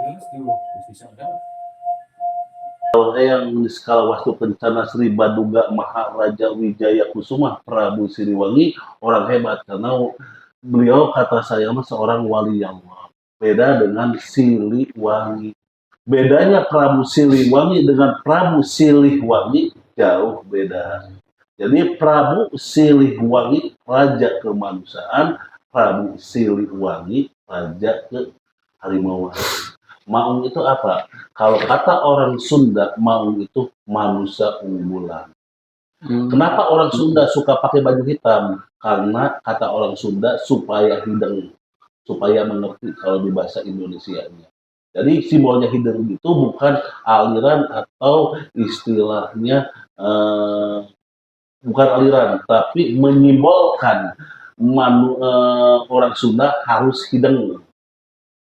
Yang skala wastu kencana Sri Baduga Maharaja Wijaya Kusuma Prabu Siliwangi orang hebat karena beliau kata saya mah seorang wali Allah. Beda dengan Siliwangi. Bedanya Prabu Siliwangi dengan Prabu Siliwangi jauh beda. Jadi Prabu Siliwangi raja kemanusiaan, Prabu Siliwangi raja ke harimau. Maung itu apa? Kalau kata orang Sunda, Maung itu manusia unggulan. Kenapa orang Sunda suka pakai baju hitam? Karena kata orang Sunda supaya hidung, supaya mengerti kalau di bahasa Indonesianya. Jadi simbolnya hidung itu bukan aliran atau istilahnya bukan aliran, tapi menyimbolkan orang Sunda harus hidung.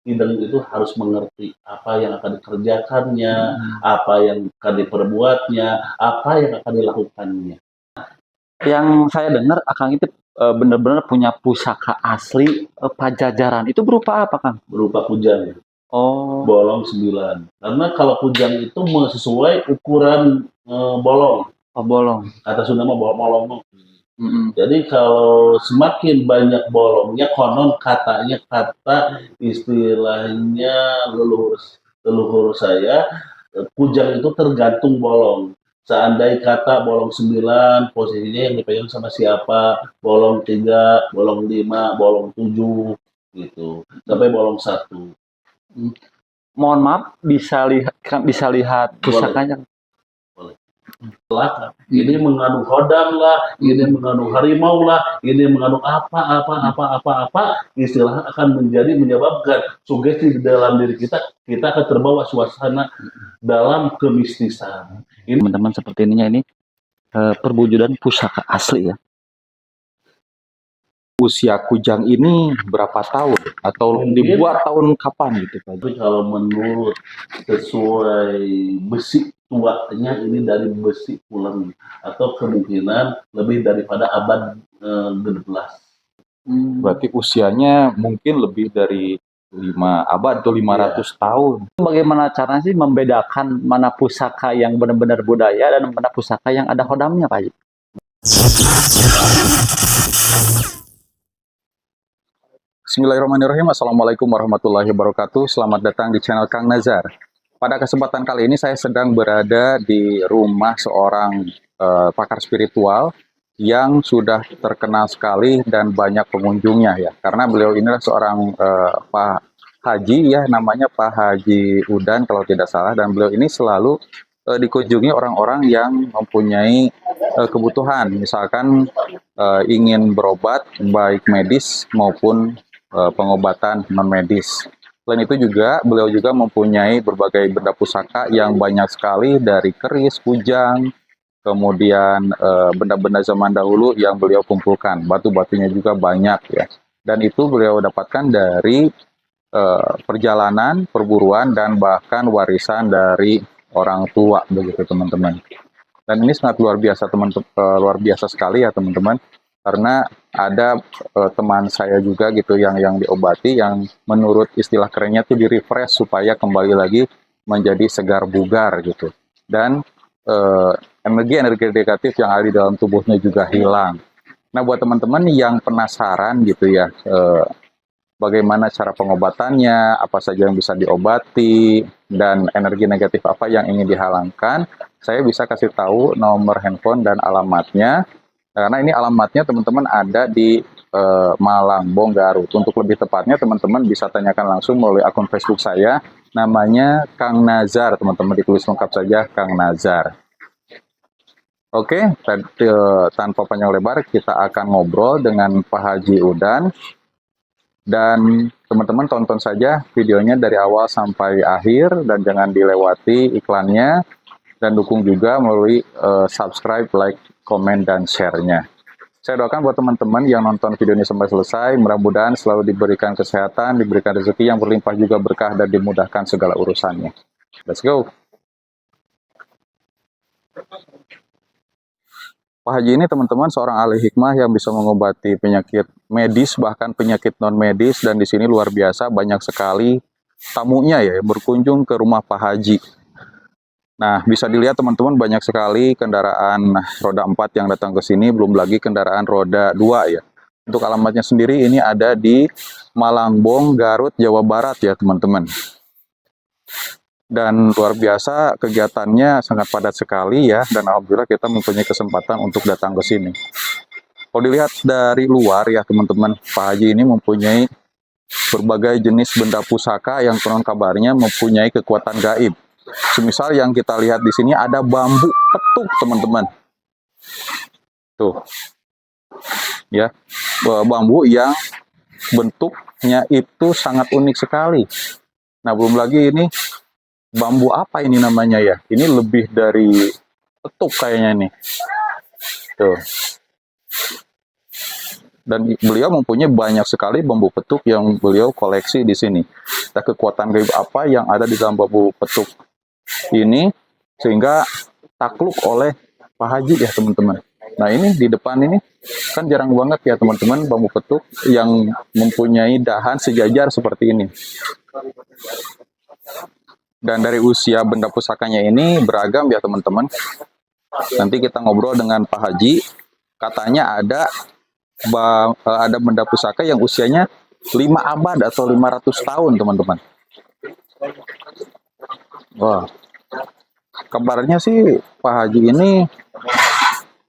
Hidung itu harus mengerti apa yang akan dikerjakannya, apa yang akan diperbuatnya, apa yang akan dilakukannya. Yang saya dengar Akang itu benar-benar punya pusaka asli Pajajaran. Itu berupa apa, Kang? Berupa kujang. Oh. Bolong 9. Karena kalau kujang itu sesuai ukuran bolong. Oh, bolong. Kata Sunda mah bolong. Jadi kalau semakin banyak bolongnya, konon katanya kata istilahnya leluhur saya, kujang itu tergantung bolong. Seandainya kata bolong 9, posisinya yang dipegang sama siapa, bolong 3, bolong 5, bolong 7, gitu. Sampai bolong 1. Mohon maaf, bisa lihat pusakanya. Lah, ini mengandung hodam lah, ini mengandung harimau lah, ini mengandung apa, istilah akan menyebabkan sugesti di dalam diri kita akan terbawa suasana dalam kemistisan. Ini teman-teman seperti ini perwujudan pusaka asli ya. Usia kujang ini berapa tahun atau dibuat tahun kapan gitu Pak? Tapi kalau menurut sesuai besi tuanya ini dari besi pulang atau kemungkinan lebih daripada abad 12. Berarti usianya mungkin lebih dari 5 abad atau 500 tahun. Bagaimana caranya sih membedakan mana pusaka yang benar-benar budaya dan mana pusaka yang ada hodamnya, Pak Haji? Bismillahirrahmanirrahim. Assalamualaikum warahmatullahi wabarakatuh. Selamat datang di channel Kang Nazar. Pada kesempatan kali ini saya sedang berada di rumah seorang pakar spiritual yang sudah terkenal sekali dan banyak pengunjungnya ya. Karena beliau inilah seorang Pak Haji ya, namanya Pak Haji Udan kalau tidak salah, dan beliau ini selalu dikunjungi orang-orang yang mempunyai kebutuhan, misalkan ingin berobat baik medis maupun pengobatan non medis. Selain itu juga beliau juga mempunyai berbagai benda pusaka yang banyak sekali, dari keris, kujang, kemudian benda-benda zaman dahulu yang beliau kumpulkan. Batu-batunya juga banyak ya. Dan itu beliau dapatkan dari perjalanan, perburuan, dan bahkan warisan dari orang tua begitu teman-teman. Dan ini sangat luar biasa luar biasa sekali ya teman-teman, karena ada teman saya juga gitu yang diobati, yang menurut istilah kerennya tuh di refresh supaya kembali lagi menjadi segar bugar gitu, dan energi negatif yang ada di dalam tubuhnya juga hilang. Nah buat teman-teman yang penasaran gitu ya, bagaimana cara pengobatannya, apa saja yang bisa diobati, dan energi negatif apa yang ingin dihilangkan, saya bisa kasih tahu nomor handphone dan alamatnya. Karena ini alamatnya teman-teman ada di Malangbong, Garut. Untuk lebih tepatnya teman-teman bisa tanyakan langsung melalui akun Facebook saya, namanya Kang Nazar, teman-teman ditulis lengkap saja Kang Nazar. Oke, tanpa panjang lebar kita akan ngobrol dengan Pak Haji Udan. Dan teman-teman tonton saja videonya dari awal sampai akhir, dan jangan dilewati iklannya, dan dukung juga melalui subscribe, like, komen, dan share-nya. Saya doakan buat teman-teman yang nonton video ini sampai selesai, mudah-mudahan selalu diberikan kesehatan, diberikan rezeki yang berlimpah juga berkah, dan dimudahkan segala urusannya. Let's go! Pak Haji ini teman-teman seorang ahli hikmah yang bisa mengobati penyakit medis, bahkan penyakit non medis, dan di sini luar biasa banyak sekali tamunya ya berkunjung ke rumah Pak Haji. Nah, bisa dilihat teman-teman banyak sekali kendaraan roda 4 yang datang ke sini, belum lagi kendaraan roda 2 ya. Untuk alamatnya sendiri ini ada di Malangbong, Garut, Jawa Barat ya teman-teman. Dan luar biasa kegiatannya sangat padat sekali ya, dan alhamdulillah kita mempunyai kesempatan untuk datang ke sini. Kalau dilihat dari luar ya teman-teman, Pak Haji ini mempunyai berbagai jenis benda pusaka yang konon kabarnya mempunyai kekuatan gaib. Semisal yang kita lihat di sini ada bambu petuk teman-teman. Tuh. Ya, bambu yang bentuknya itu sangat unik sekali. Nah, belum lagi ini bambu apa ini namanya ya? Ini lebih dari petuk kayaknya nih. Tuh. Dan beliau mempunyai banyak sekali bambu petuk yang beliau koleksi di sini. Nah, kekuatan gaib apa yang ada di dalam bambu petuk ini sehingga takluk oleh Pak Haji ya teman-teman. Nah, ini di depan ini kan jarang banget ya teman-teman bambu petuk yang mempunyai dahan sejajar seperti ini. Dan dari usia benda pusakanya ini beragam ya teman-teman. Nanti kita ngobrol dengan Pak Haji. Katanya ada benda pusaka yang usianya 5 abad atau 500 tahun teman-teman. Wah, kabarnya sih Pak Haji ini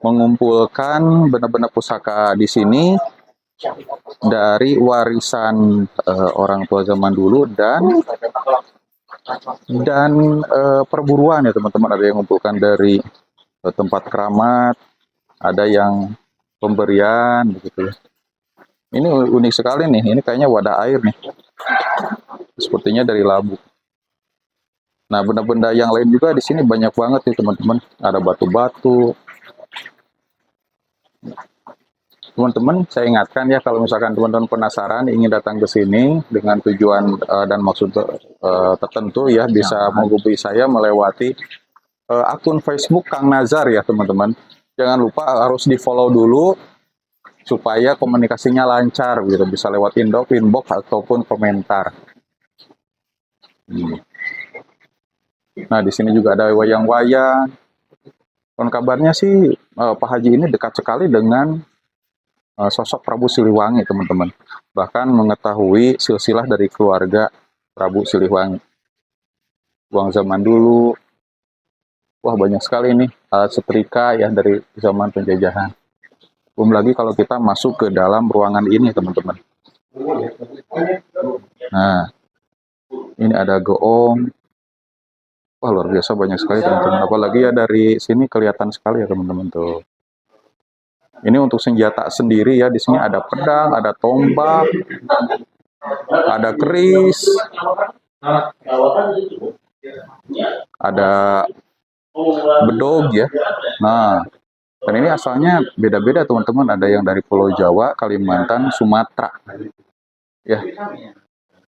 mengumpulkan benda-benda pusaka di sini dari warisan orang tua zaman dulu dan perburuan ya teman-teman. Ada yang mengumpulkan dari tempat keramat, ada yang pemberian begitu. Ini unik sekali nih. Ini kayaknya wadah air nih. Sepertinya dari labu. Nah, benda-benda yang lain juga di sini banyak banget nih teman-teman. Ada batu-batu. Teman-teman, saya ingatkan ya kalau misalkan teman-teman penasaran ingin datang ke sini dengan tujuan dan maksud tertentu ya, bisa menghubungi saya melewati akun Facebook Kang Nazar ya teman-teman. Jangan lupa harus di-follow dulu supaya komunikasinya lancar gitu, bisa lewat inbox ataupun komentar. Nah, di sini juga ada wayang-wayang. Kon kabarnya sih Pak Haji ini dekat sekali dengan sosok Prabu Siliwangi, teman-teman. Bahkan mengetahui silsilah dari keluarga Prabu Siliwangi. Uang zaman dulu. Wah, banyak sekali nih alat setrika ya dari zaman penjajahan. Belum lagi kalau kita masuk ke dalam ruangan ini, teman-teman. Nah, ini ada goong. Wah, luar biasa banyak sekali teman-teman. Apalagi ya dari sini kelihatan sekali ya teman-teman tuh. Ini untuk senjata sendiri ya. Di sini ada pedang, ada tombak, ada keris, ada bedog ya. Nah, dan ini asalnya beda-beda teman-teman. Ada yang dari Pulau Jawa, Kalimantan, Sumatera. Ya.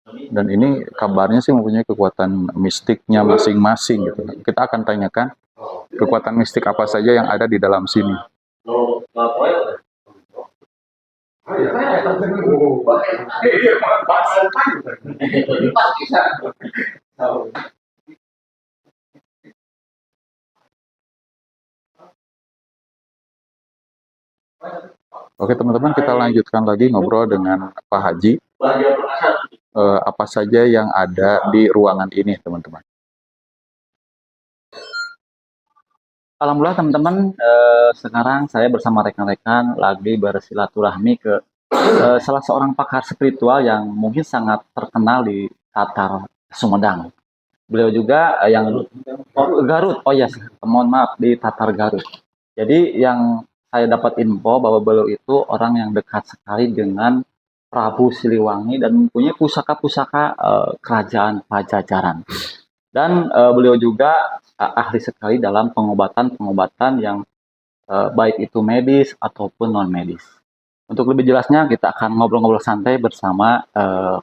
Dan ini kabarnya sih mempunyai kekuatan mistiknya masing-masing gitu. Kita akan tanyakan kekuatan mistik apa saja yang ada di dalam sini. Oke teman-teman, kita lanjutkan lagi ngobrol dengan Pak Haji. Apa saja yang ada di ruangan ini teman-teman. Alhamdulillah teman-teman, sekarang saya bersama rekan-rekan lagi bersilaturahmi ke salah seorang pakar spiritual yang mungkin sangat terkenal di Tatar Sumedang. Beliau juga yang Garut, oh ya, mohon maaf, di Tatar Garut. Jadi yang saya dapat info bahwa beliau itu orang yang dekat sekali dengan Prabu Siliwangi dan mempunyai pusaka-pusaka kerajaan Pajajaran. Dan beliau juga ahli sekali dalam pengobatan-pengobatan yang baik itu medis ataupun non-medis. Untuk lebih jelasnya kita akan ngobrol-ngobrol santai bersama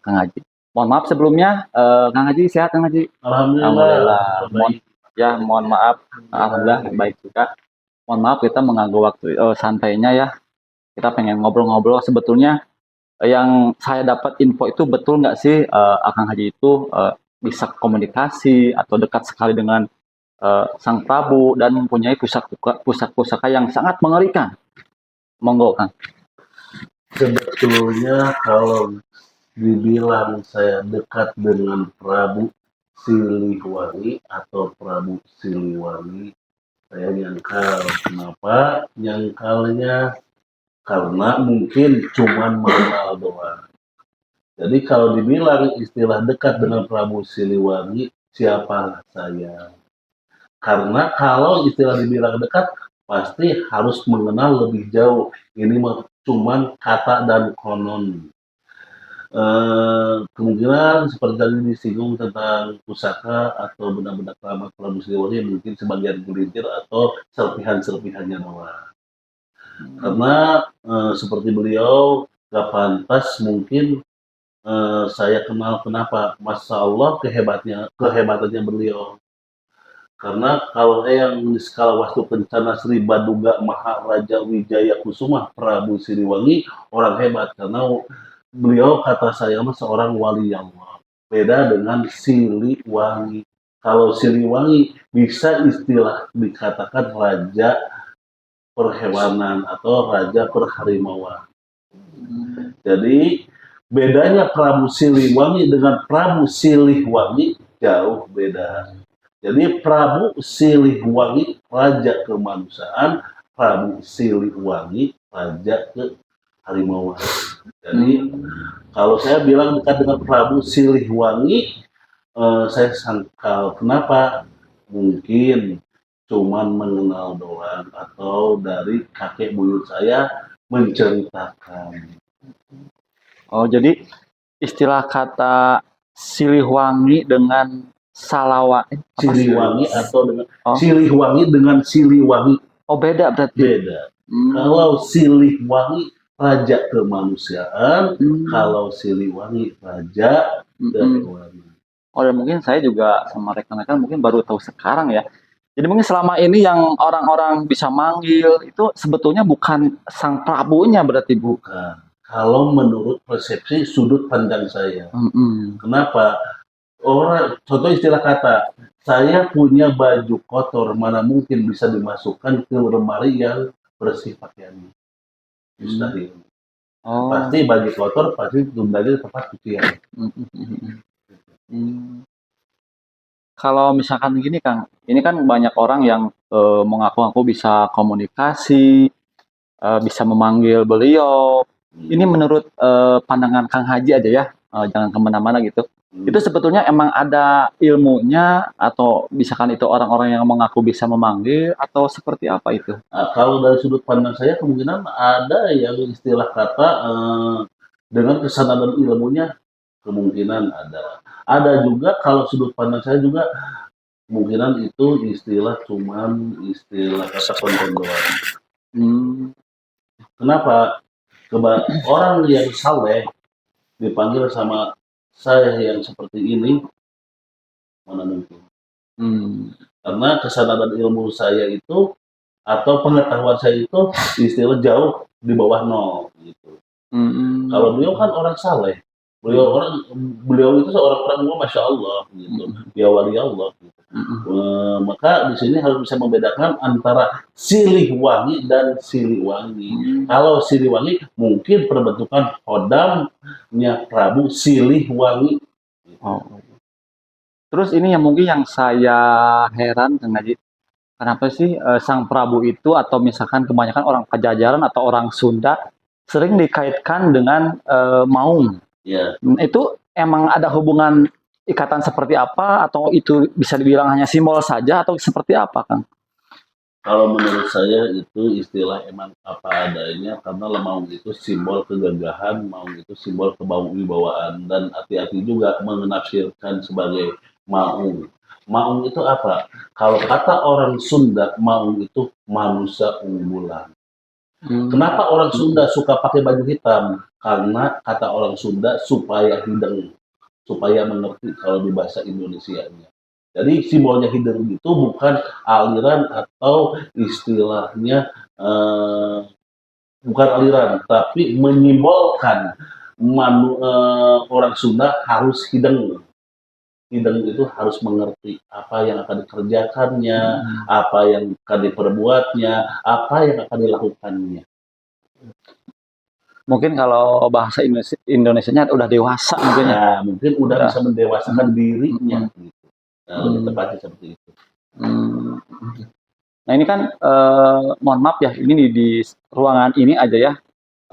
Kang Haji. Mohon maaf sebelumnya, Kang Haji sehat Kang Haji? Alhamdulillah. Mohon maaf, alhamdulillah baik juga. Mohon maaf kita mengganggu waktu santainya ya. Kita pengen ngobrol-ngobrol sebetulnya yang saya dapat info itu betul nggak sih Akang Haji itu bisa komunikasi atau dekat sekali dengan Sang Prabu dan mempunyai pusaka yang sangat mengerikan. Monggo Kang. Sebetulnya kalau dibilang saya dekat dengan Prabu Siliwangi atau Prabu Siliwangi, saya nyangkal. Kenapa? Nyangkalnya karena mungkin cuman mengenal doang. Jadi kalau dibilang istilah dekat dengan Prabu Siliwangi, siapalah saya? Karena kalau istilah dibilang dekat, pasti harus mengenal lebih jauh. Ini mah cuman kata dan konon. Kemungkinan seperti tadi disinggung tentang pusaka atau benda-benda keramat Prabu Siliwangi mungkin sebagian gelintir atau serpihan-serpihannya doang. Karena seperti beliau gak pantas mungkin saya kenal. Kenapa? Masya Allah kehebatannya beliau. Karena kalau yang di skala Wastu Kencana Sri Baduga Maharaja Wijaya Kusuma Prabu Siliwangi orang hebat karena beliau kata saya mah seorang wali Allah. Beda dengan Siliwangi. Kalau Siliwangi bisa istilah dikatakan raja perhewanan atau raja perharimauan. Jadi bedanya Prabu Siliwangi dengan Prabu Siliwangi jauh beda. Jadi Prabu Siliwangi raja kemanusiaan, Prabu Siliwangi raja keharimauan. Jadi kalau saya bilang dekat dengan Prabu Siliwangi, saya sangkal. Kenapa? Mungkin cuman mengenal doang atau dari kakek buyut saya menceritakan. Oh, jadi istilah kata Siliwangi dengan Siliwangi atau dengan Oh. Siliwangi dengan Siliwangi Oh, beda berarti. beda. Kalau Siliwangi raja kemanusiaan, kalau Siliwangi raja kehewanan. Oh, dan mungkin saya juga sama rekan-rekan mungkin baru tahu sekarang ya. Jadi mungkin selama ini yang orang-orang bisa manggil itu sebetulnya bukan Sang Prabunya berarti, Bu. Nah, kalau menurut persepsi sudut pandang saya. Kenapa? Contoh istilah kata, saya punya baju kotor, mana mungkin bisa dimasukkan ke lemari yang bersih pakaiannya. Mustahil. Oh. Pasti baju kotor, pasti kembali ke tempat cucian. Kalau misalkan gini Kang, ini kan banyak orang yang mengaku-ngaku bisa komunikasi, bisa memanggil beliau. Ini menurut pandangan Kang Haji aja ya, jangan kemana-mana gitu. Itu sebetulnya emang ada ilmunya atau misalkan itu orang-orang yang mengaku bisa memanggil atau seperti apa itu? Nah, kalau dari sudut pandang saya kemungkinan ada yang istilah kata dengan kesadaran ilmunya kemungkinan ada. Ada juga kalau sudut pandang saya juga kemungkinan itu istilah cuman istilah kata konten doang. Kenapa? Orang yang saleh dipanggil sama saya yang seperti ini, mana mungkin? Karena kesadaran ilmu saya itu atau pengetahuan saya itu istilah jauh di bawah nol gitu. Kalau beliau kan orang saleh, beliau itu seorang orang masya Allah gitu, dia wali Allah. Gitu. Maka di sini harus bisa membedakan antara Siliwangi dan Siliwangi. Kalau Siliwangi mungkin perbentukan hodamnya Prabu Siliwangi. Oh. Terus ini yang mungkin yang saya heran Kang Haji, kenapa sih Sang Prabu itu atau misalkan kebanyakan orang Pajajaran atau orang Sunda sering dikaitkan dengan maung? Ya. Itu emang ada hubungan ikatan seperti apa atau itu bisa dibilang hanya simbol saja atau seperti apa, Kang? Kalau menurut saya itu istilah emang apa adanya karena maung itu simbol kegagahan, maung itu simbol kewibawaan dan hati-hati juga menafsirkan sebagai maung. Maung itu apa? Kalau kata orang Sunda, maung itu manusia unggulan. Kenapa orang Sunda suka pakai baju hitam? Karena kata orang Sunda supaya hideng, supaya mengerti kalau di bahasa Indonesianya. Jadi simbolnya hideng itu bukan aliran atau istilahnya bukan aliran, tapi menyimbolkan orang Sunda harus hideng. Hideng itu harus mengerti apa yang akan dikerjakannya, apa yang akan diperbuatnya, apa yang akan dilakukannya. Mungkin kalau bahasa Indonesianya udah dewasa mungkin ya. Nah, mungkin udah Udah. bisa mendewasakan dirinya. Gitu. Nah, lebih Hmm. tepatnya seperti itu. Hmm. Nah ini kan mohon maaf ya, ini di ruangan ini aja ya,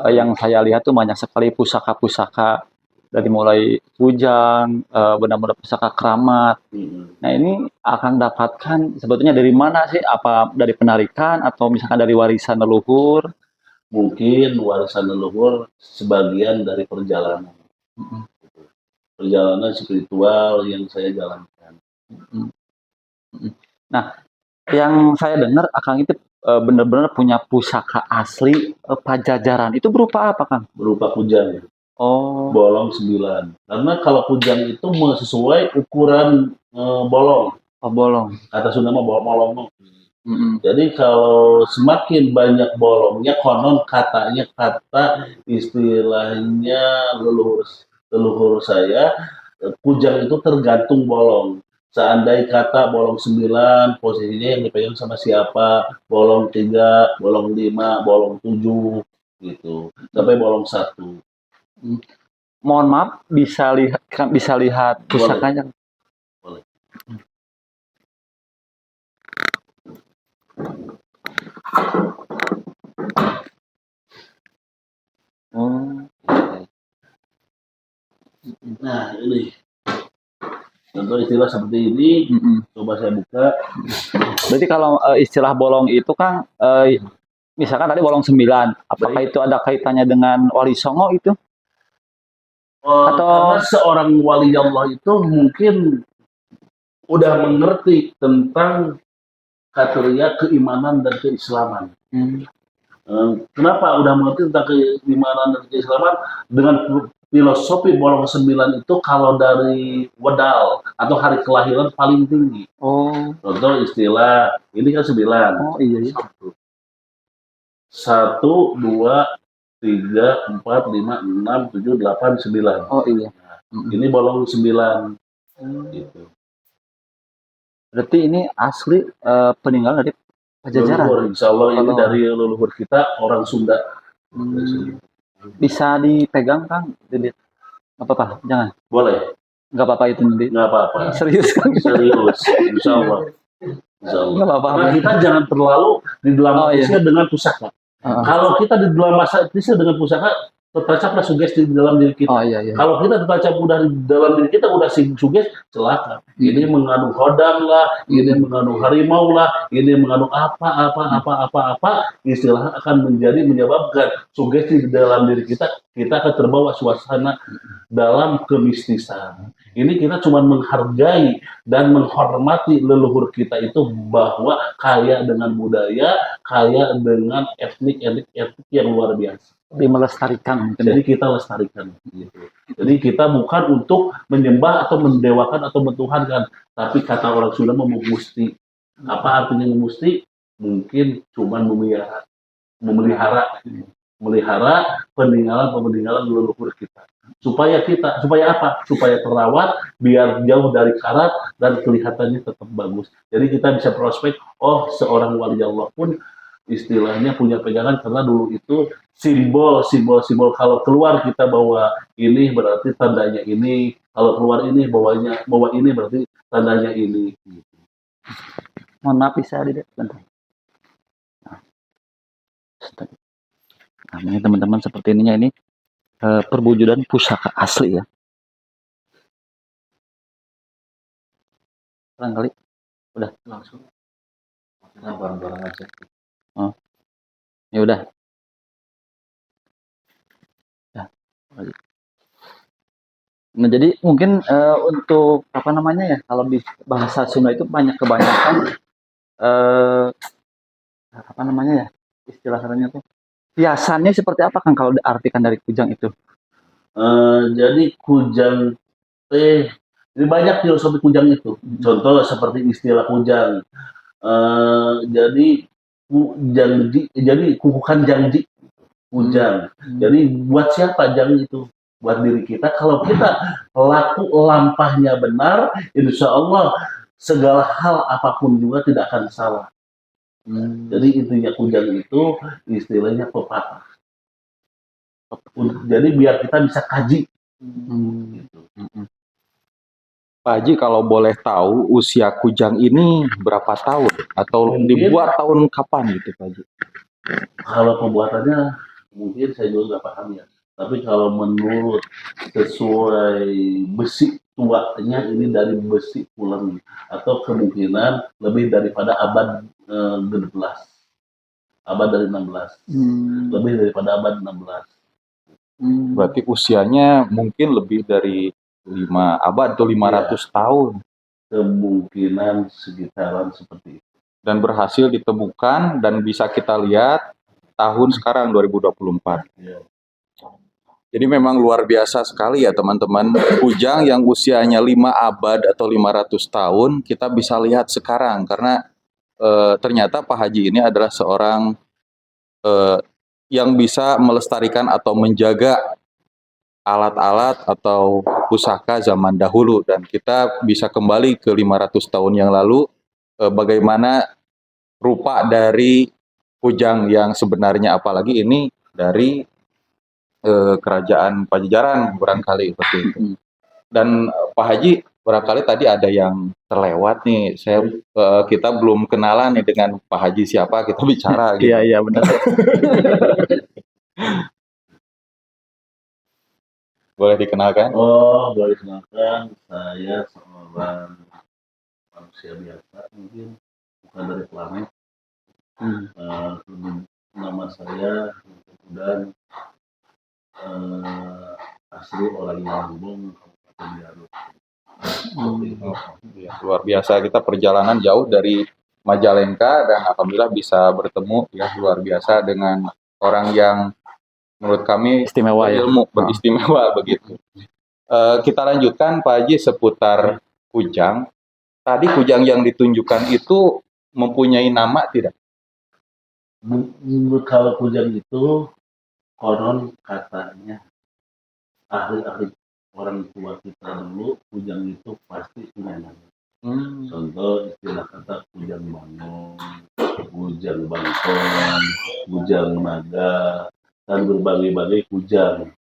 yang saya lihat tuh banyak sekali pusaka-pusaka dari mulai kujang, benar-benar pusaka keramat. Hmm. Nah ini akan dapatkan sebetulnya dari mana sih? Apa dari penarikan atau misalkan dari warisan leluhur? Mungkin warisan leluhur sebagian dari perjalanan. Mm, Perjalanan spiritual yang saya jalankan. mm, mm. Nah, yang saya dengar Akang itu benar-benar punya pusaka asli Pajajaran. Itu berupa apa, Kang? Berupa kujang. Oh, Bolong 9. Karena kalau kujang itu sesuai ukuran bolong. bolong. Kata Sunda mah bolong. Mm-mm. Jadi kalau semakin banyak bolongnya, konon katanya kata istilahnya leluhur saya, kujang itu tergantung bolong. Seandainya kata bolong 9, posisinya yang dipegang sama siapa, bolong 3, bolong 5, bolong 7, gitu. Sampai bolong 1. Mm. Mohon maaf, bisa lihat Boleh, pusakanya. boleh. Oh, Nah, ini. Contoh istilah seperti ini, mm-mm. coba saya buka. Berarti kalau istilah bolong itu kan, misalkan tadi bolong 9, apakah Baik. itu ada kaitannya dengan Wali Songo itu? Karena Atau seorang wali Allah itu mungkin udah mengerti tentang kriteria keimanan dan keislaman. hmm, Kenapa udah mengerti tentang keimanan dan keislaman? Dengan filosofi bolong 9 itu kalau dari wedal atau hari kelahiran paling tinggi. oh, Contoh istilah, ini kan 9. oh iya, iya. 1, 2, 3, 4, 5, 6, 7, 8, 9. Oh iya. Mm-mm. Ini bolong 9. Gitu. Berarti ini asli peninggalan dari Pajajaran. Leluhur, insya Allah ini Kalau dari leluhur kita orang Sunda. hmm, bisa dipegang, Kang? Dilihat. Nggak apa-apa, jangan. Boleh, Nggak apa-apa itu nanti. nggak apa-apa. Serius, Kang? Serius, insya Allah. Insya Allah. Nggak apa-apa. Karena kita jangan terlalu di dalam Oh, iya. dengan pusaka. Heeh. Kalau kita di dalam masa krisis dengan pusaka, tertancaplah sugesti di dalam diri kita. Oh iya, iya. Kalau kita tertancap udah di dalam diri kita udah sugesti, celaka. Ini mengandung hodam lah, ini mengandung harimau lah, ini mengandung apa, istilah akan menyebabkan sugesti di dalam diri kita, kita akan terbawa suasana dalam kemistisan. Ini kita cuma menghargai dan menghormati leluhur kita itu bahwa kaya dengan budaya, kaya dengan etnik yang luar biasa. Lebih melestarikan mungkin. Jadi kita lestarikan. Gitu. Jadi kita bukan untuk menyembah atau mendewakan atau mentuhankan, tapi kata orang Sunda memusti. Apa artinya memusti? Mungkin cuma memelihara peninggalan leluhur kita. Supaya apa? Supaya terawat, biar jauh dari karat dan kelihatannya tetap bagus. Jadi kita bisa prospek, oh seorang wali Allah pun istilahnya punya pegangan karena dulu itu simbol kalau keluar kita bawa ini berarti tandanya ini, kalau keluar ini bawa ini berarti tandanya ini. Mohon maaf bisa dilihat. Bentar. Nah, ini teman-teman seperti ininya ini perwujudan pusaka asli ya. Barangkali udah Langsung barang-barang aja. oh ya udah ya. Nah jadi mungkin untuk apa namanya ya, kalau di bahasa Sunda itu kebanyakan apa namanya ya, istilah katanya tuh hiasannya seperti apa kan kalau diartikan dari kujang itu? Jadi kujang teh, jadi banyak filosofi kujang itu. Contoh seperti istilah kujang. Jadi jadi kukukan janji kujang. Jadi buat siapa jang itu? buat diri kita. Kalau kita laku lampahnya benar, insya Allah segala hal apapun juga tidak akan salah. Jadi intinya kujang itu istilahnya pepatah. Jadi biar kita bisa kaji. Gitu. Pak Haji, kalau boleh tahu usia kujang ini berapa tahun atau Mungkin. dibuat tahun kapan gitu Pak Haji? Kalau pembuatannya mungkin saya juga nggak paham ya. Tapi kalau menurut sesuai besi tuanya ini dari besi pulang atau kemungkinan lebih daripada abad 16, abad dari 16, lebih daripada abad 16. Berarti usianya mungkin lebih dari 5 abad atau 500 tahun. Kemungkinan sekitaran seperti itu. Dan berhasil ditemukan dan bisa kita lihat tahun sekarang 2024. Ya. Jadi memang luar biasa sekali ya teman-teman. Kujang yang usianya 5 abad atau 500 tahun kita bisa lihat sekarang karena ternyata Pak Haji ini adalah seorang yang bisa melestarikan atau menjaga alat-alat atau pusaka zaman dahulu, dan kita bisa kembali ke 500 tahun yang lalu bagaimana rupa dari kujang yang sebenarnya, apalagi ini dari kerajaan Pajajaran barangkali seperti itu. Dan Pak Haji, barangkali tadi ada yang terlewat nih, kita belum kenalan nih dengan Pak Haji siapa, kita bicara gitu. Iya benar. Boleh dikenalkan? Oh, boleh dikenalkan, saya seorang manusia biasa, mungkin bukan dari planet. Nama saya dan asli orang Lampung, Kabupaten Garut. Ya, luar biasa, kita perjalanan jauh dari Majalengka dan alhamdulillah bisa bertemu ya, luar biasa dengan orang yang menurut kami Istimewa ya. ilmu beristimewa begitu. Kita lanjutkan Pak Haji seputar kujang. Tadi kujang yang ditunjukkan itu mempunyai nama tidak? Kalau kujang itu konon katanya ahli-ahli orang tua kita dulu, kujang itu pasti punya nama. Contoh istilah kata kujang bangun, kujang bangkong, kujang naga, dan berbagai-bagai kujang.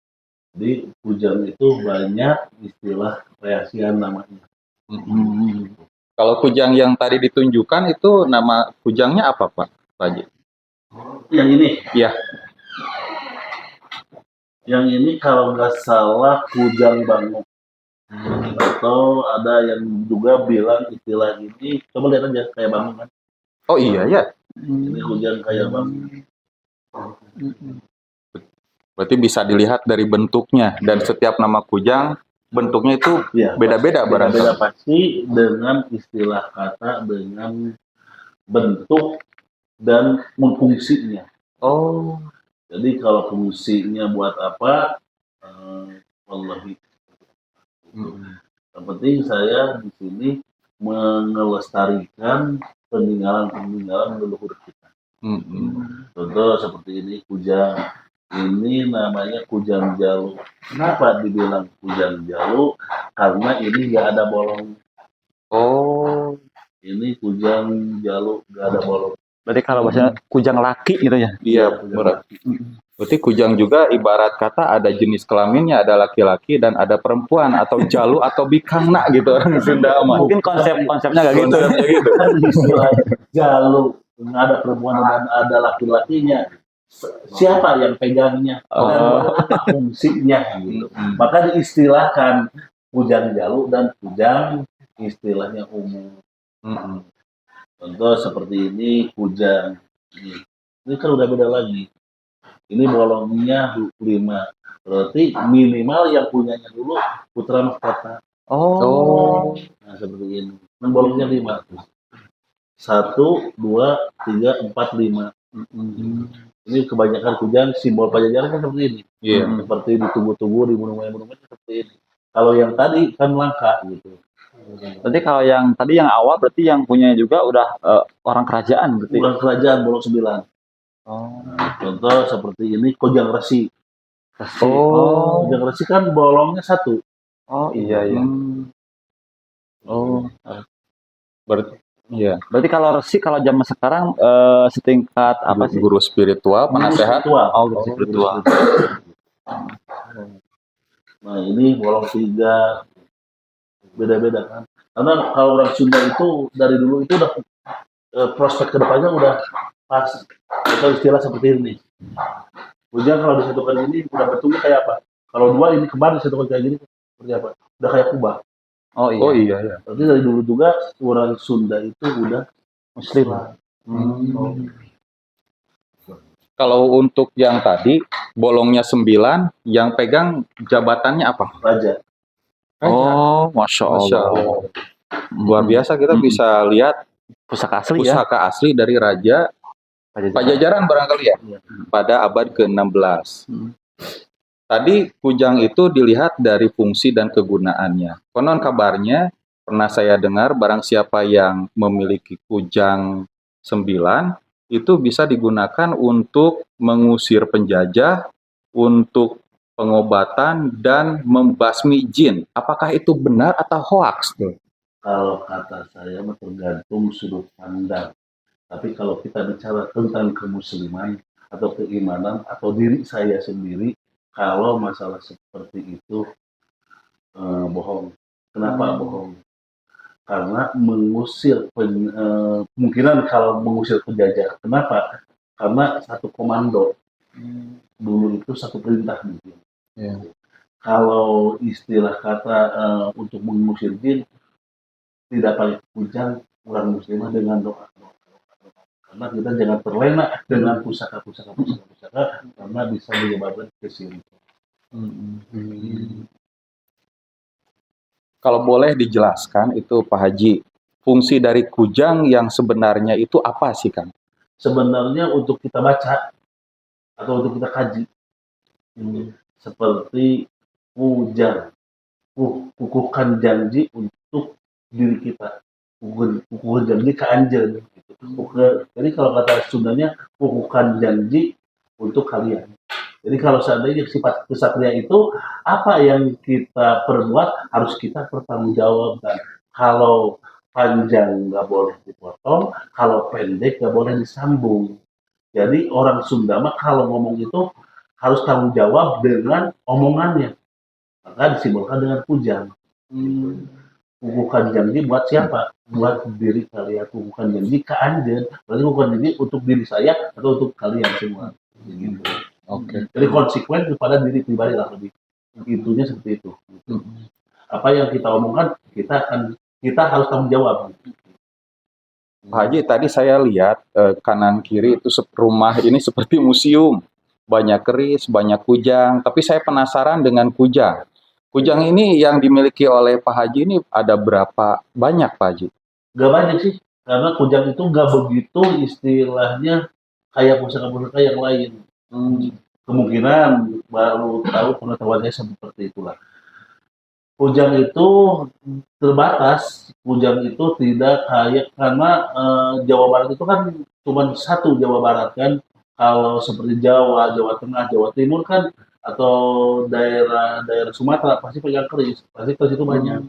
Jadi kujang itu banyak istilah kreasian namanya. Kalau kujang yang tadi ditunjukkan itu nama kujangnya apa Pak Haji? Yang ini? Iya. Yang ini kalau nggak salah kujang bangun. Atau ada yang juga bilang istilah ini, coba lihat aja kayak bangun kan? Oh iya ya. Ini kujang kayak bangun. Berarti bisa dilihat dari bentuknya, dan setiap nama kujang bentuknya itu Ya, beda-beda barangkali. Beda pasti dengan istilah kata, dengan bentuk dan fungsinya. Oh. Jadi kalau fungsinya buat apa? Wallahi. Yang penting saya di sini mengelestarikan peninggalan leluhur kita. Contoh seperti ini kujang. Ini namanya kujang jalu. Kenapa dibilang kujang jalu? Karena ini nggak ada bolong. Oh. Ini kujang jalu nggak ada bolong. Berarti kalau bahasanya kujang laki gitu ya? Iya, berarti kujang juga ibarat kata ada jenis kelaminnya, ada laki-laki dan ada perempuan, atau jalu atau bikangna gitu orang Sunda mah. Mungkin konsepnya kayak gitu. Konsepnya gitu. Kan istilah jalu ada perempuan dan ada laki-lakinya. Siapa yang pegangnya dan apa fungsinya gitu. Maka diistilahkan kujang jalu dan kujang istilahnya umum. Contoh seperti ini kujang. Ini kan udah beda lagi. Ini bolongnya 5. Berarti minimal yang punyanya dulu putra mahkota. Oh. Nah seperti ini. Kan bolongnya 5. 1, 2, 3, 4, 5. Ini kebanyakan kujang simbol Pajajaran kan seperti ini. Seperti di tugu-tugu, di monumen-monumen seperti ini. Kalau yang tadi kan langka gitu. Berarti kalau yang tadi yang awal berarti yang punya juga udah orang kerajaan berarti. Orang kerajaan bolong 9. Oh. Nah, contoh seperti ini kujang resi. Resi. Oh. Kujang resi kan bolongnya satu. Oh iya ya. Oh. Berarti iya. Berarti kalau resi kalau zaman sekarang setingkat apa sih? Guru spiritual, penasehat. Oh, Guru spiritual. Nah ini bolong 3, beda-beda kan. Karena kalau orang Sunda itu dari dulu itu udah prospek kedepannya udah pas. Atau istilah seperti ini. Kujang kalau disatukan ini udah bentuknya kayak apa? Kalau 2 ini kembar disatukan kayak gini seperti apa? Udah kayak kubah. Oh iya. Oh iya ya. Berarti dari dulu juga orang Sunda itu udah Muslim. Kalau untuk yang tadi bolongnya 9, yang pegang jabatannya apa? Raja. Oh, Masya Masya Allah. Allah. Luar biasa kita bisa lihat Pusaka asli ya. pusaka asli dari Raja Pajajaran barangkali ya, Iya. pada abad ke-16. Hmm. Tadi kujang itu dilihat dari fungsi dan kegunaannya. Konon kabarnya pernah saya dengar barang siapa yang memiliki kujang 9 itu bisa digunakan untuk mengusir penjajah, untuk pengobatan dan membasmi jin. Apakah itu benar atau hoax tuh? Kalau kata saya mah tergantung sudut pandang. Tapi kalau kita bicara tentang kemusliman atau keimanan atau diri saya sendiri, kalau masalah seperti itu bohong. Kenapa bohong? Karena mengusir kemungkinan kalau mengusir penjajah. Kenapa? Karena satu komando. Dulu itu satu perintah mungkin. Ya. Kalau istilah kata untuk mengusir jin tidak pakai kujang orang muslimah dengan doa. Karena kita jangan terlena dengan pusaka karena bisa menyebabkan kesyirikan. Kalau boleh dijelaskan itu Pak Haji, fungsi dari kujang yang sebenarnya itu apa sih Kang? Sebenarnya untuk kita baca atau untuk kita kaji, seperti kujang, kukuhkan janji untuk diri kita, kukuhkan janji ke anjing. Jadi kalau kata Sundanya, kukuhkan janji untuk kalian. Jadi kalau seandainya sifat kesatria itu apa yang kita perbuat harus kita pertanggungjawabkan. Kalau panjang nggak boleh dipotong, kalau pendek nggak boleh disambung. Jadi orang Sunda mah kalau ngomong itu harus tanggung jawab dengan omongannya. Maka disimbolkan dengan kujang. Kukuhkan janji buat siapa? Buat diri kalian. Kukuhkan janji ke anjing. Berarti kukuhkan janji untuk diri saya atau untuk kalian semua. Gitu. Oke. Jadi konsekuen kepada diri pribadi lah lebih. Intinya seperti itu. Apa yang kita omongkan kita harus tanggung jawab. Pak Haji, tadi saya lihat kanan kiri itu rumah ini seperti museum. Banyak keris, banyak kujang. Tapi saya penasaran dengan kujang. Kujang ini yang dimiliki oleh Pak Haji ini ada berapa banyak Pak Haji? Gak banyak sih. Karena kujang itu gak begitu istilahnya kayak pusaka-pusaka yang lain. Kemungkinan baru tahu pengetahuannya seperti itulah. Kujang itu terbatas, kujang itu tidak kayak karena Jawa Barat itu kan cuma satu Jawa Barat kan. Kalau seperti Jawa, Jawa Tengah, Jawa Timur kan atau daerah Sumatera pasti pegang keris, pasti keris itu banyak.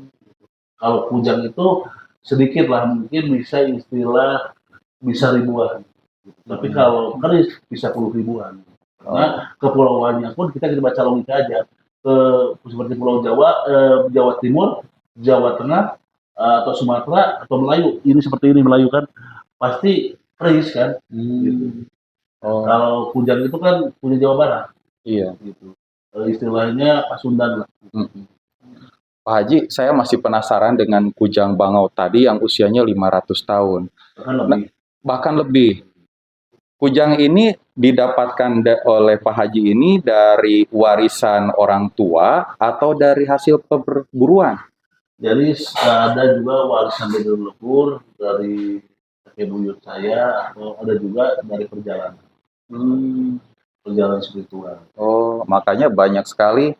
Kalau kujang itu sedikit lah, mungkin bisa istilah bisa ribuan. Tapi kalau keris bisa puluh ribuan. Karena kepulauannya pun kita baca logika aja. Seperti Pulau Jawa, Jawa Timur, Jawa Tengah, atau Sumatera, atau Melayu. Ini seperti ini Melayu kan, pasti keris kan. Gitu. Kalau kujang itu kan punya Jawa Barat. Iya. Gitu. Istilahnya Pasundan lah. Pak Haji, saya masih penasaran dengan kujang bangau tadi yang usianya 500 tahun. Bahkan lebih. Kujang ini didapatkan oleh Pak Haji ini dari warisan orang tua atau dari hasil perburuan? Jadi ada juga warisan dari leluhur, dari kakek buyut saya, atau ada juga dari perjalanan. Perjalanan spiritual. Oh, makanya banyak sekali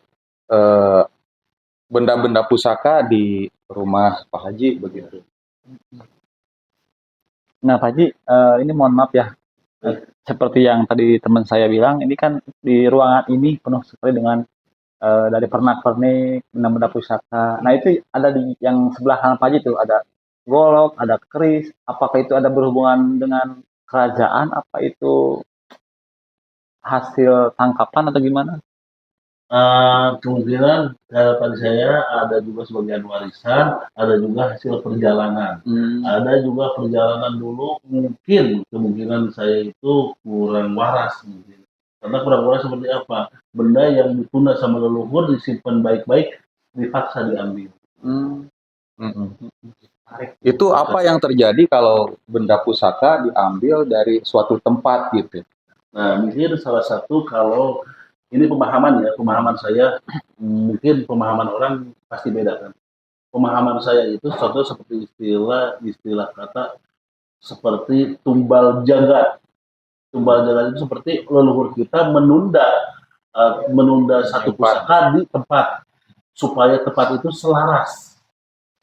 benda-benda pusaka di rumah Pak Haji begitu. Nah Pak Haji, ini mohon maaf ya. seperti yang tadi teman saya bilang, ini kan di ruangan ini penuh sekali dengan dari pernak-pernik, benda-benda pusaka. Nah itu ada di yang sebelah kanan Pak Haji itu ada golok, ada keris. Apakah itu ada berhubungan dengan kerajaan? Apa itu hasil tangkapan atau gimana? Kemungkinan harapan saya ada juga sebagian warisan, ada juga hasil perjalanan. Ada juga perjalanan dulu mungkin kemungkinan saya itu kurang waras mungkin. Karena kurang waras seperti apa? Benda yang ditunda sama leluhur disimpan baik-baik dipaksa diambil. Mm-mm. Itu apa yang terjadi kalau benda pusaka diambil dari suatu tempat gitu? Nah, mungkin salah satu kalau ini pemahaman ya, pemahaman saya mungkin pemahaman orang pasti beda kan. Pemahaman saya itu contoh seperti istilah kata seperti tumbal jagat. Tumbal jagat itu seperti leluhur kita menunda satu pusaka di tempat supaya tempat itu selaras,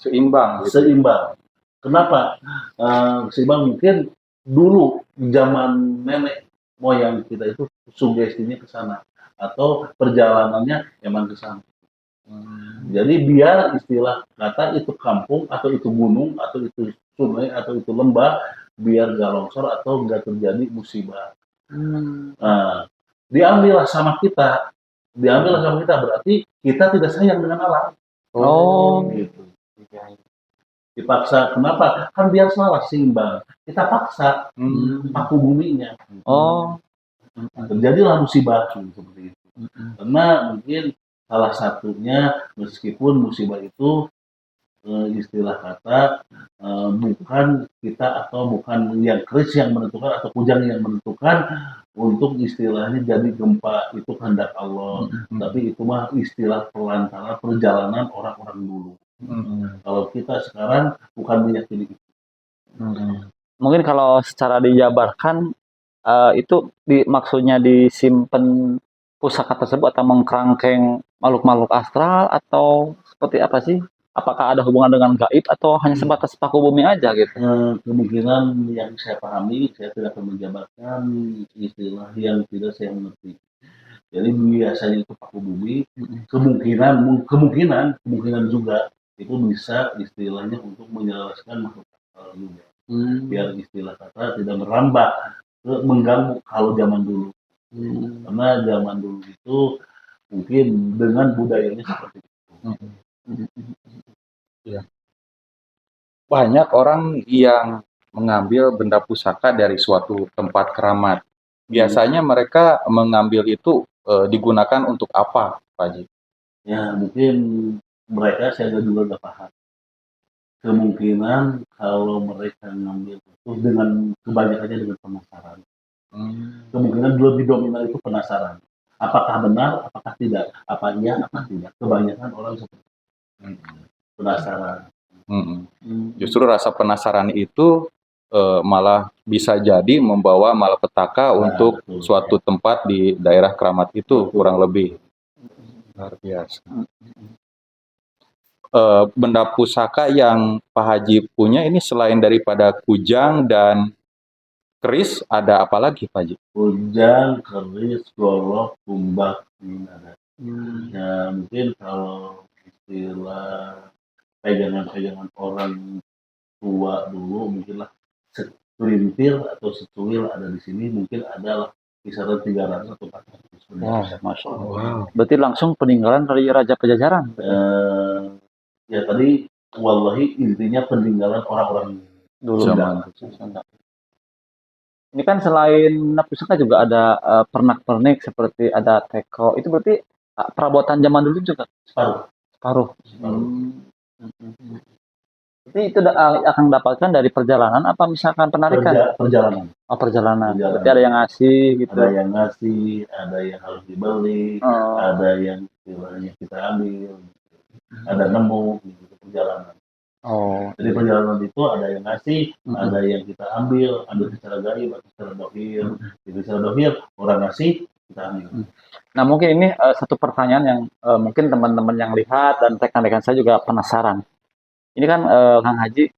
Seimbang gitu. seimbang. Kenapa? Seimbang mungkin dulu zaman nenek moyang kita itu sugestinya ke sana atau perjalanannya emang ke sana. Jadi biar istilah kata itu kampung atau itu gunung atau itu sungai atau itu lembah biar gak longsor atau gak terjadi musibah. Nah, diambillah sama kita, berarti kita tidak sayang dengan alam. Gitu. Dipaksa, kenapa? Kan biar selaras seimbang. Kita paksa paku buminya. Terjadilah musibah seperti itu. Karena mungkin salah satunya meskipun musibah itu istilah kata bukan kita atau bukan yang keris yang menentukan atau kujang yang menentukan untuk istilahnya jadi gempa itu kehendak Allah. Tapi itu mah istilah pelantara perjalanan orang-orang dulu. Kalau kita sekarang bukan meyakini itu. Mungkin kalau secara dijabarkan itu maksudnya disimpan pusaka tersebut atau mengkerangkeng makhluk-makhluk astral atau seperti apa sih? Apakah ada hubungan dengan gaib atau hanya sebatas paku bumi aja gitu? Kemungkinan yang saya pahami, saya tidak akan menjabarkan istilah yang tidak saya mengerti. Jadi biasanya itu paku bumi, kemungkinan juga itu bisa istilahnya untuk menjelaskan makhluk astral juga. Biar istilah kata tidak merambah mengganggu kalau zaman dulu. Karena zaman dulu itu mungkin dengan budayanya seperti itu. Ya. Banyak orang yang mengambil benda pusaka dari suatu tempat keramat. Biasanya mereka mengambil itu digunakan untuk apa, Pak Haji? Ya mungkin mereka saya juga nggak paham. Kemungkinan kalau mereka ngambil itu dengan kebanyakannya dengan penasaran. Kemungkinan lebih dominan itu penasaran. Apakah benar, apakah tidak? Apa iya, apa tidak? Kebanyakan orang seperti penasaran. Justru rasa penasaran itu malah bisa jadi membawa malapetaka untuk betul. suatu tempat di daerah keramat itu, kurang lebih. Luar biasa. Benda pusaka yang Pak Haji punya ini selain daripada kujang dan keris, ada apa lagi, Pak Haji? Kujang, keris, golok, tumbak, ini ada. Ya mungkin kalau istilah pegangan-pegangan orang tua dulu mungkinlah segelintir atau secuil ada di sini, mungkin adalah kisaran 300 atau 400. Masya Allah. Berarti langsung peninggalan dari Raja Pajajaran. Ya tadi wallahi intinya peninggalan orang-orang dulu. Ini kan selain pusaka juga ada pernak-pernik seperti ada teko. Itu berarti perabotan zaman dulu juga separuh. Jadi itu akan dapatkan dari perjalanan apa misalkan penarikan? Perjalanan. Perjalanan. Berarti ada yang ngasih gitu. Ada yang ngasih, ada yang harus dibeli, ada yang istilahnya kita ambil, ada nemu gitu perjalanan. Jadi perjalanan itu ada yang ngasih, ada yang kita ambil secara gaib atau secara dohir. Jadi secara dohir orang ngasih kita ambil. Nah mungkin ini satu pertanyaan yang mungkin teman-teman yang lihat dan rekan-rekan saya juga penasaran. Ini kan Kang Haji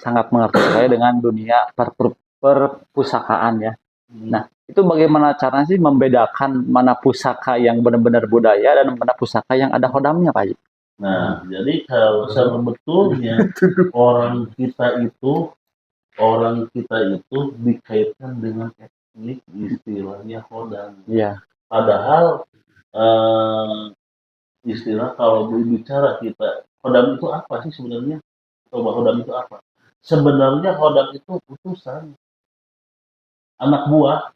sangat mengerti sekali dengan dunia perpustakaan ya. Nah, itu bagaimana caranya sih membedakan mana pusaka yang benar-benar budaya dan mana pusaka yang ada hodamnya, Pak Haji? Nah, jadi kalau sebetulnya orang kita itu dikaitkan dengan etnik istilahnya hodam. Iya. Padahal eh, istilah kalau berbicara kita hodam itu apa sih sebenarnya? Coba hodam itu apa? Sebenarnya hodam itu utusan anak buah.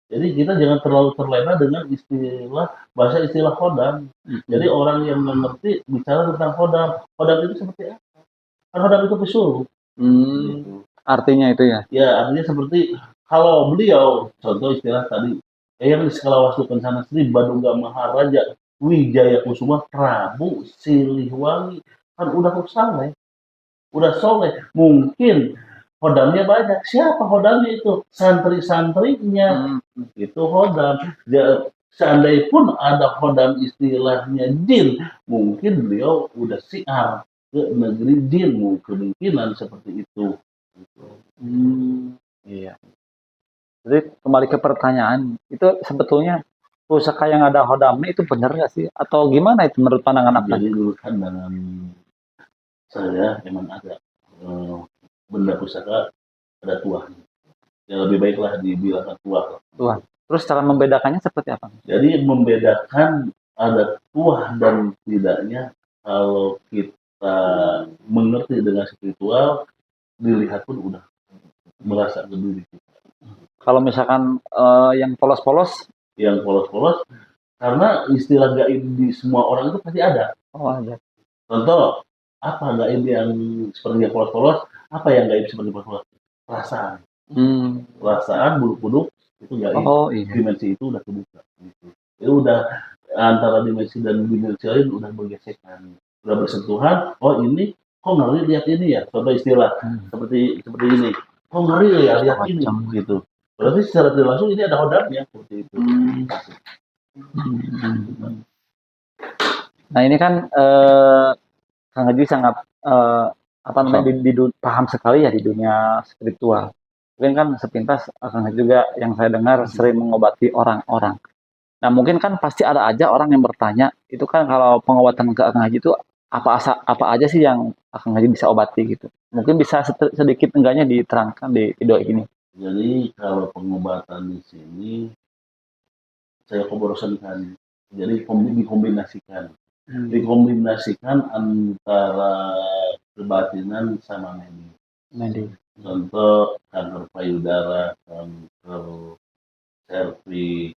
Jadi kita jangan terlalu terlena dengan istilah hodam. Jadi orang yang mengerti bicara tentang hodam. Hodam itu seperti apa? Kan hodam itu pesuruh. Gitu. Artinya itu ya? Ya, artinya seperti kalau beliau, contoh istilah tadi, Eyang Skala Wastu Kencana Sri Baduga Maharaja Wijaya Kusuma Prabu Siliwangi, kan udah soleh, mungkin hodamnya banyak. Siapa hodamnya itu? Santri-santrinya. Itu hodam. Seandainya pun ada hodam istilahnya jin, mungkin beliau udah siar ke negeri jin, kemungkinan seperti itu. Iya. Jadi kembali ke pertanyaan, itu sebetulnya pusaka yang ada hodamnya itu benar nggak sih? Atau gimana itu menurut pandangan Abang? Jadi dulu kan dalam saya memang ada benda pusaka ada tuahnya. Ya lebih baiklah dibilang tuah. Tuhan. Terus cara membedakannya seperti apa? Jadi membedakan ada tuah dan tidaknya kalau kita mengerti dengan spiritual, dilihat pun udah merasa ke diri kita. Kalau misalkan yang polos-polos, Yang polos-polos, karena istilah gaib di semua orang itu pasti ada. oh ada. Contoh, apa gaib yang seperti polos-polos? Apa yang gaib seperti polos-polos? Perasaan. Perasaan, buluk-buluk, itu gaib. Oh iya. Dimensi itu udah kebuka. Gitu. Itu udah antara dimensi dan dimensi lain udah bergesekan. Udah bersentuhan, oh ini, kok ngeri lihat ini ya? Contoh istilah, seperti ini. Kok ngeri ya lihat ini? Gitu. Berarti secara tidak langsung ini ada hodamnya. Seperti itu. Nah ini kan Kang Haji sangat apa namanya paham sekali ya di dunia spiritual. Mungkin kan sepintas Kang Haji juga yang saya dengar sering mengobati orang-orang. Nah mungkin kan pasti ada aja orang yang bertanya, itu kan kalau pengobatan ke Kang Haji itu apa aja sih yang Kang Haji bisa obati gitu. Mungkin bisa sedikit enggaknya diterangkan di video ini. Jadi kalau pengobatan di sini saya kombinasikan. Jadi dikombinasikan antara kebatinan sama medis. Contoh kanker payudara, kanker serviks,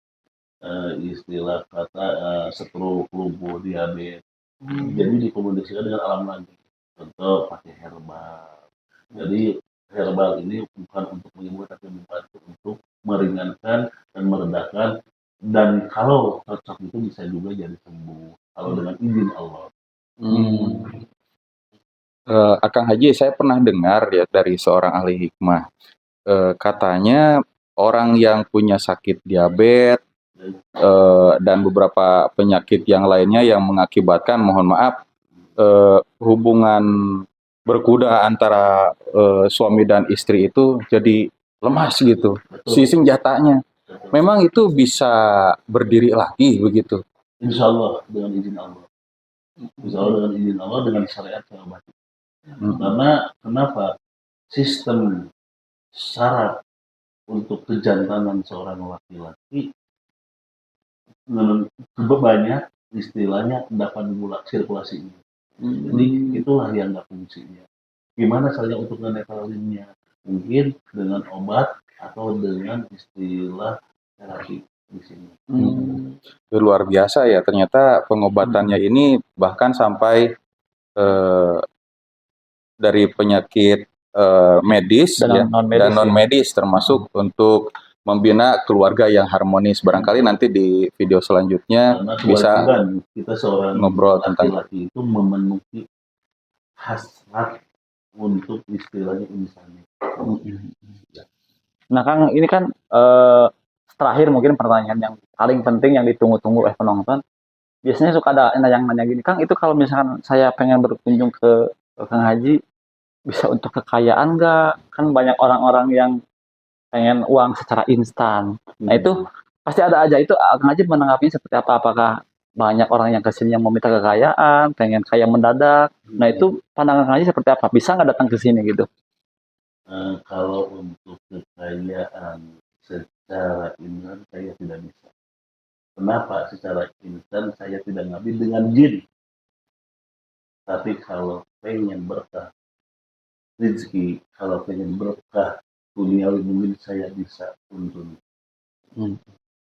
istilah kata stroke, lumpuh, diabetes. Jadi dikombinasikan dengan alam lagi. Contoh pakai herbal. Jadi herbal ini bukan untuk menyembuhkan tapi membantu untuk meringankan dan meredakan, dan kalau cocok itu bisa juga jadi sembuh kalau dengan izin Allah. Akang Haji, saya pernah dengar ya dari seorang ahli hikmah, katanya orang yang punya sakit diabetes dan beberapa penyakit yang lainnya yang mengakibatkan, mohon maaf, hubungan berkuda antara suami dan istri itu jadi lemas gitu, si senjatanya. Memang itu bisa berdiri lagi begitu? Insya Allah dengan izin Allah. Insya Allah dengan izin Allah, dengan syariat saya obati. Karena kenapa? Sistem syarat untuk kejantanan seorang laki-laki banyak istilahnya endapan gula sirkulasinya. Jadi itulah yang nggak fungsinya. Gimana caranya untuk menetralinnya? Mungkin dengan obat atau dengan istilah terapi di sini. Luar biasa ya, ternyata pengobatannya ini bahkan sampai dari penyakit medis dan non medis termasuk untuk membina keluarga yang harmonis. Barangkali nanti di video selanjutnya bisa kita seorang ngobrol tentang laki-laki itu memenuhi hasrat untuk istilahnya insani. Nah Kang, ini kan terakhir mungkin pertanyaan yang paling penting yang ditunggu-tunggu oleh penonton. Biasanya suka ada yang nanya gini, Kang, itu kalau misalkan saya pengen berkunjung ke Kang Haji, bisa untuk kekayaan nggak? Kan banyak orang-orang yang pengen uang secara instan. Nah itu pasti ada aja itu. Kang Haji menanggapinya seperti apa? Apakah banyak orang yang kesini yang mau minta kekayaan, pengen kaya mendadak? Nah itu pandangan Kang Haji seperti apa? Bisa nggak datang ke sini gitu? Kalau untuk kekayaan secara instan saya tidak bisa. Kenapa secara instan saya tidak ngabdi dengan jin? Tapi kalau pengen berkah rezeki, kalau pengen berkah duniawi mungkin saya bisa tuntun.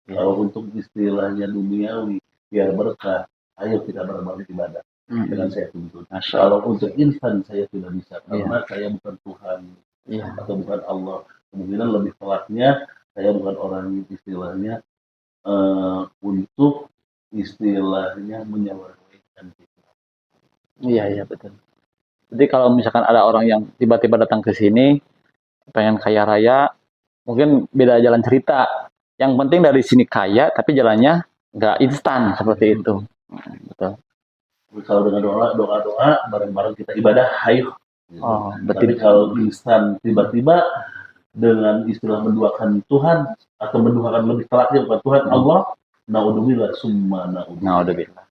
Kalau untuk istilahnya duniawi biar berkah, ayo kita berbalik ibadah dengan saya tuntun. Kalau untuk instan saya tidak bisa karena saya bukan Tuhan atau bukan Allah. Kemungkinan lebih telaknya saya bukan orang istilahnya untuk istilahnya menyelesaikan kita. Iya betul. Jadi kalau misalkan ada orang yang tiba-tiba datang ke sini pengen kaya raya, mungkin beda jalan cerita. Yang penting dari sini kaya, tapi jalannya nggak instan seperti itu. Betul. Kalau dengan doa bareng-bareng kita ibadah, ayo. Oh, Tapi kalau instan tiba-tiba dengan istilah menduakan Tuhan atau menduakan lebih telaknya bukan Tuhan Allah, naudzubillah summa naudzubillah.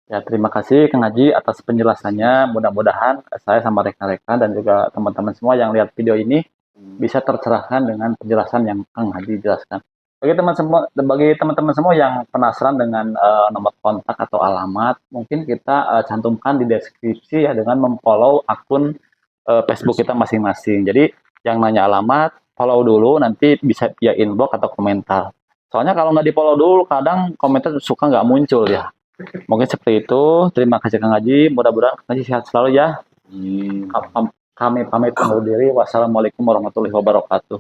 Ya, terima kasih Kang Haji atas penjelasannya. Mudah-mudahan saya sama rekan-rekan dan juga teman-teman semua yang lihat video ini bisa tercerahkan dengan penjelasan yang Kang Haji jelaskan. Bagi teman-teman semua yang penasaran dengan nomor kontak atau alamat, mungkin kita cantumkan di deskripsi ya dengan memfollow akun Facebook kita masing-masing. Jadi yang nanya alamat, follow dulu, nanti bisa via inbox atau komentar. Soalnya kalau nggak di-follow dulu, kadang komentar suka nggak muncul ya. Mungkin seperti itu. Terima kasih Kang Haji. Mudah-mudahan Kang Haji sehat selalu ya. Kami pamit undur diri. Wassalamualaikum warahmatullahi wabarakatuh.